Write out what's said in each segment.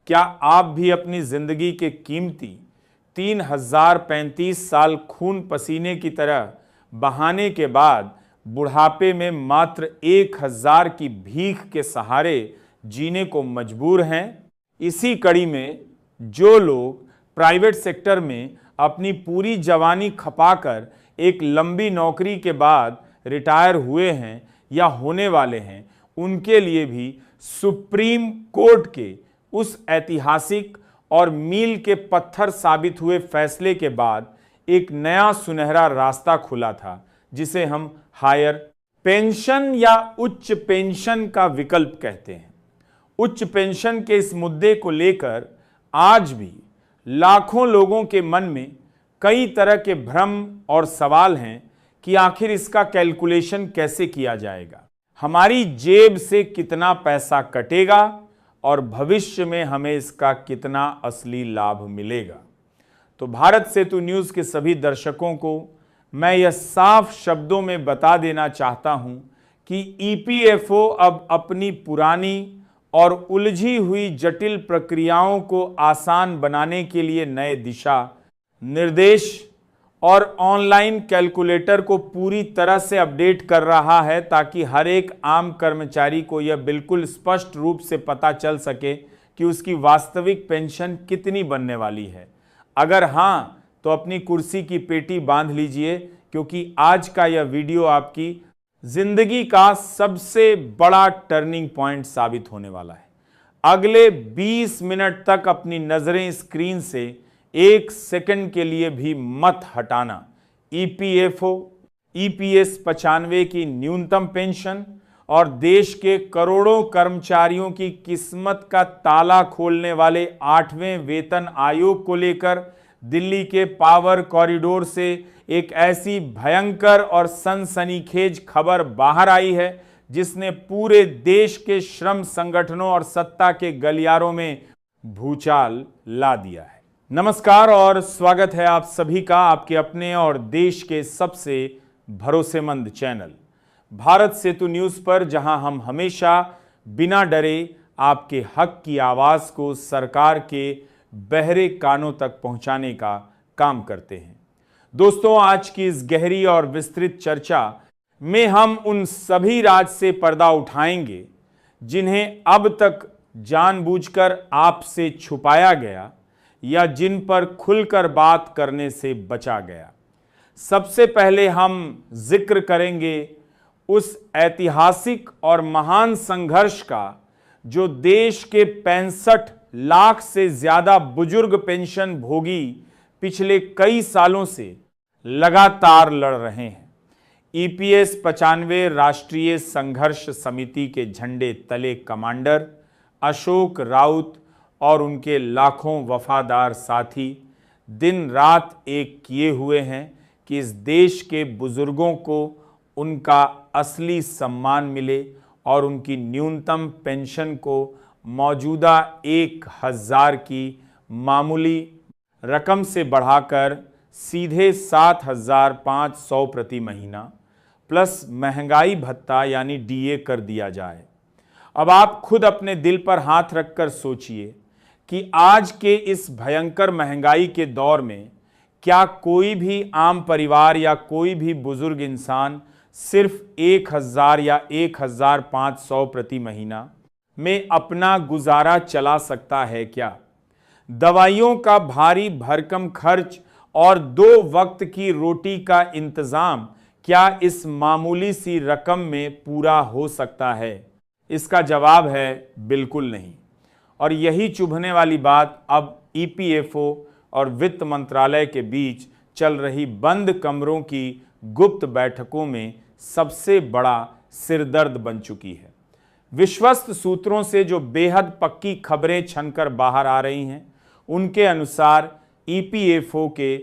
क्या आप भी अपनी जिंदगी के कीमती 3035 साल खून पसीने की तरह बहाने के बाद बुढ़ापे में मात्र 1000 की भीख के सहारे जीने को मजबूर हैं? इसी कड़ी में जो लोग प्राइवेट सेक्टर में अपनी पूरी जवानी खपाकर एक लंबी नौकरी के बाद रिटायर हुए हैं या होने वाले हैं, उनके लिए भी सुप्रीम कोर्ट के उस ऐतिहासिक और मील के पत्थर साबित हुए फैसले के बाद एक नया सुनहरा रास्ता खुला था, जिसे हम हायर पेंशन या उच्च पेंशन का विकल्प कहते हैं। उच्च पेंशन के इस मुद्दे को लेकर आज भी लाखों लोगों के मन में कई तरह के भ्रम और सवाल हैं कि आखिर इसका कैलकुलेशन कैसे किया जाएगा, हमारी जेब से कितना पैसा कटेगा और भविष्य में हमें इसका कितना असली लाभ मिलेगा। तो भारत सेतु न्यूज़ के सभी दर्शकों को मैं यह साफ शब्दों में बता देना चाहता हूं कि ईपीएफओ अब अपनी पुरानी और उलझी हुई जटिल प्रक्रियाओं को आसान बनाने के लिए नए दिशा निर्देश और ऑनलाइन कैलकुलेटर को पूरी तरह से अपडेट कर रहा है, ताकि हर एक आम कर्मचारी को यह बिल्कुल स्पष्ट रूप से पता चल सके कि उसकी वास्तविक पेंशन कितनी बनने वाली है। अगर हाँ, तो अपनी कुर्सी की पेटी बांध लीजिए, क्योंकि आज का यह वीडियो आपकी जिंदगी का सबसे बड़ा टर्निंग पॉइंट साबित होने वाला है। अगले 20 मिनट तक अपनी नजरें स्क्रीन से 1 सेकंड के लिए भी मत हटाना। ईपीएफओ, ईपीएस 95 की न्यूनतम पेंशन और देश के करोड़ों कर्मचारियों की किस्मत का ताला खोलने वाले 8वें वेतन आयोग को लेकर दिल्ली के पावर कॉरिडोर से एक ऐसी भयंकर और सनसनीखेज खबर बाहर आई है, जिसने पूरे देश के श्रम संगठनों और सत्ता के गलियारों में भूचाल ला दिया है। नमस्कार और स्वागत है आप सभी का आपके अपने और देश के सबसे भरोसेमंद चैनल भारत सेतु न्यूज़ पर, जहां हम हमेशा बिना डरे आपके हक की आवाज़ को सरकार के बहरे कानों तक पहुंचाने का काम करते हैं। दोस्तों, आज की इस गहरी और विस्तृत चर्चा में हम उन सभी राज से पर्दा उठाएंगे जिन्हें अब तक जानबूझकर आपसे छुपाया गया या जिन पर खुलकर बात करने से बचा गया। सबसे पहले हम जिक्र करेंगे उस ऐतिहासिक और महान संघर्ष का जो देश के 65 लाख से ज्यादा बुजुर्ग पेंशन भोगी पिछले कई सालों से लगातार लड़ रहे हैं। ईपीएस 95 राष्ट्रीय संघर्ष समिति के झंडे तले कमांडर अशोक राउत और उनके लाखों वफादार साथी दिन रात एक किए हुए हैं कि इस देश के बुजुर्गों को उनका असली सम्मान मिले और उनकी न्यूनतम पेंशन को मौजूदा 1000 की मामूली रकम से बढ़ाकर सीधे 7500 प्रति महीना प्लस महंगाई भत्ता यानी डीए कर दिया जाए। अब आप खुद अपने दिल पर हाथ रखकर सोचिए कि आज के इस भयंकर महंगाई के दौर में क्या कोई भी आम परिवार या कोई भी बुजुर्ग इंसान सिर्फ 1000 या 1500 प्रति महीना में अपना गुजारा चला सकता है क्या? दवाइयों का भारी भरकम खर्च और 2 वक्त की रोटी का इंतजाम क्या इस मामूली सी रकम में पूरा हो सकता है? इसका जवाब है बिल्कुल नहीं। और यही चुभने वाली बात अब ईपीएफओ और वित्त मंत्रालय के बीच चल रही बंद कमरों की गुप्त बैठकों में सबसे बड़ा सिरदर्द बन चुकी है। विश्वस्त सूत्रों से जो बेहद पक्की खबरें छनकर बाहर आ रही हैं, उनके अनुसार ईपीएफओ के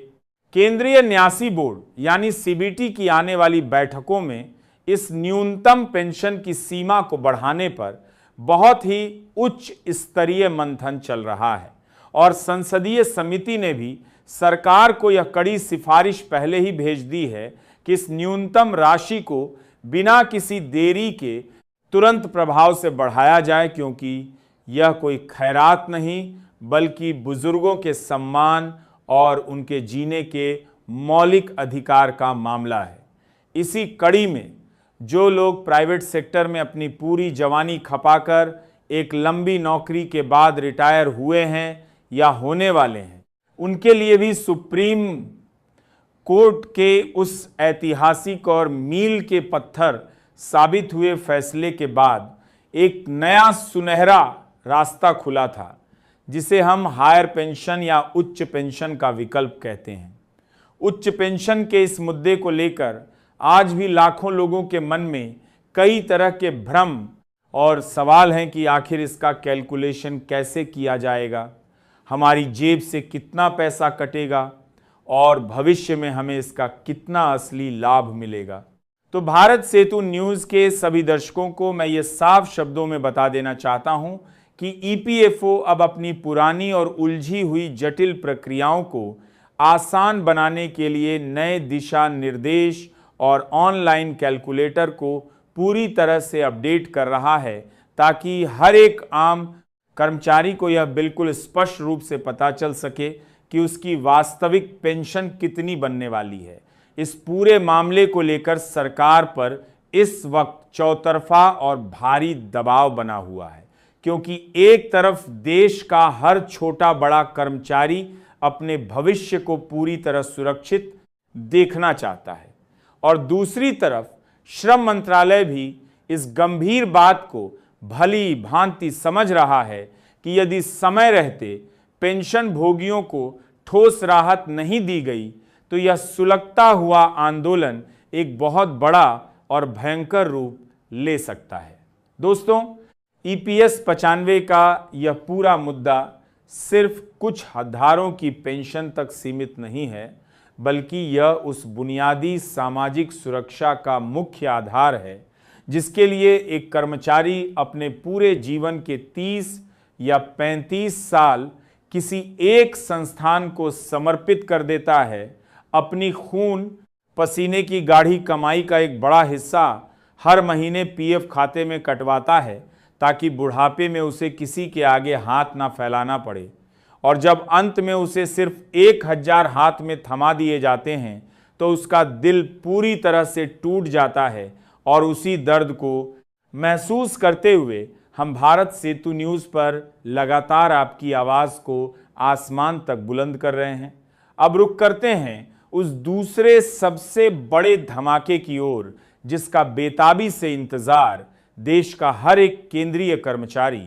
केंद्रीय न्यासी बोर्ड यानी सीबीटी की आने वाली बैठकों में इस न्यूनतम पेंशन की सीमा को बढ़ाने पर बहुत ही उच्च स्तरीय मंथन चल रहा है और संसदीय समिति ने भी सरकार को यह कड़ी सिफारिश पहले ही भेज दी है कि इस न्यूनतम राशि को बिना किसी देरी के तुरंत प्रभाव से बढ़ाया जाए, क्योंकि यह कोई खैरात नहीं बल्कि बुजुर्गों के सम्मान और उनके जीने के मौलिक अधिकार का मामला है। इसी कड़ी में जो लोग प्राइवेट सेक्टर में अपनी पूरी जवानी खपाकर एक लंबी नौकरी के बाद रिटायर हुए हैं या होने वाले हैं, उनके लिए भी सुप्रीम कोर्ट के उस ऐतिहासिक और मील के पत्थर साबित हुए फैसले के बाद एक नया सुनहरा रास्ता खुला था, जिसे हम हायर पेंशन या उच्च पेंशन का विकल्प कहते हैं। उच्च पेंशन के इस मुद्दे को लेकर आज भी लाखों लोगों के मन में कई तरह के भ्रम और सवाल हैं कि आखिर इसका कैलकुलेशन कैसे किया जाएगा, हमारी जेब से कितना पैसा कटेगा और भविष्य में हमें इसका कितना असली लाभ मिलेगा। तो भारत सेतु न्यूज़ के सभी दर्शकों को मैं ये साफ शब्दों में बता देना चाहता हूं कि ईपीएफओ अब अपनी पुरानी और उलझी हुई जटिल प्रक्रियाओं को आसान बनाने के लिए नए दिशा निर्देश और ऑनलाइन कैलकुलेटर को पूरी तरह से अपडेट कर रहा है, ताकि हर एक आम कर्मचारी को यह बिल्कुल स्पष्ट रूप से पता चल सके कि उसकी वास्तविक पेंशन कितनी बनने वाली है। इस पूरे मामले को लेकर सरकार पर इस वक्त चौतरफा और भारी दबाव बना हुआ है, क्योंकि एक तरफ देश का हर छोटा बड़ा कर्मचारी अपने भविष्य को पूरी तरह सुरक्षित देखना चाहता है और दूसरी तरफ श्रम मंत्रालय भी इस गंभीर बात को भली भांति समझ रहा है कि यदि समय रहते पेंशन भोगियों को ठोस राहत नहीं दी गई तो यह सुलगता हुआ आंदोलन एक बहुत बड़ा और भयंकर रूप ले सकता है। दोस्तों, ईपीएस 95 का यह पूरा मुद्दा सिर्फ कुछ हजारों की पेंशन तक सीमित नहीं है, बल्कि यह उस बुनियादी सामाजिक सुरक्षा का मुख्य आधार है जिसके लिए एक कर्मचारी अपने पूरे जीवन के 30 या 35 साल किसी एक संस्थान को समर्पित कर देता है, अपनी खून पसीने की गाढ़ी कमाई का एक बड़ा हिस्सा हर महीने पीएफ खाते में कटवाता है, ताकि बुढ़ापे में उसे किसी के आगे हाथ ना फैलाना पड़े, और जब अंत में उसे सिर्फ 1000 हाथ में थमा दिए जाते हैं तो उसका दिल पूरी तरह से टूट जाता है। और उसी दर्द को महसूस करते हुए हम भारत सेतु न्यूज़ पर लगातार आपकी आवाज़ को आसमान तक बुलंद कर रहे हैं। अब रुख करते हैं उस दूसरे सबसे बड़े धमाके की ओर, जिसका बेताबी से इंतज़ार देश का हर एक केंद्रीय कर्मचारी,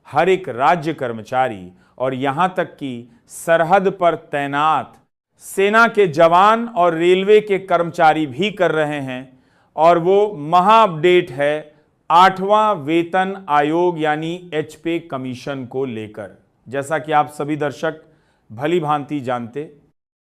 हर एक राज्य कर्मचारी और यहाँ तक कि सरहद पर तैनात सेना के जवान और रेलवे के कर्मचारी भी कर रहे हैं। और वो महा अपडेट है 8वां वेतन आयोग यानी एचपे कमीशन को लेकर। जैसा कि आप सभी दर्शक भली भांति जानते,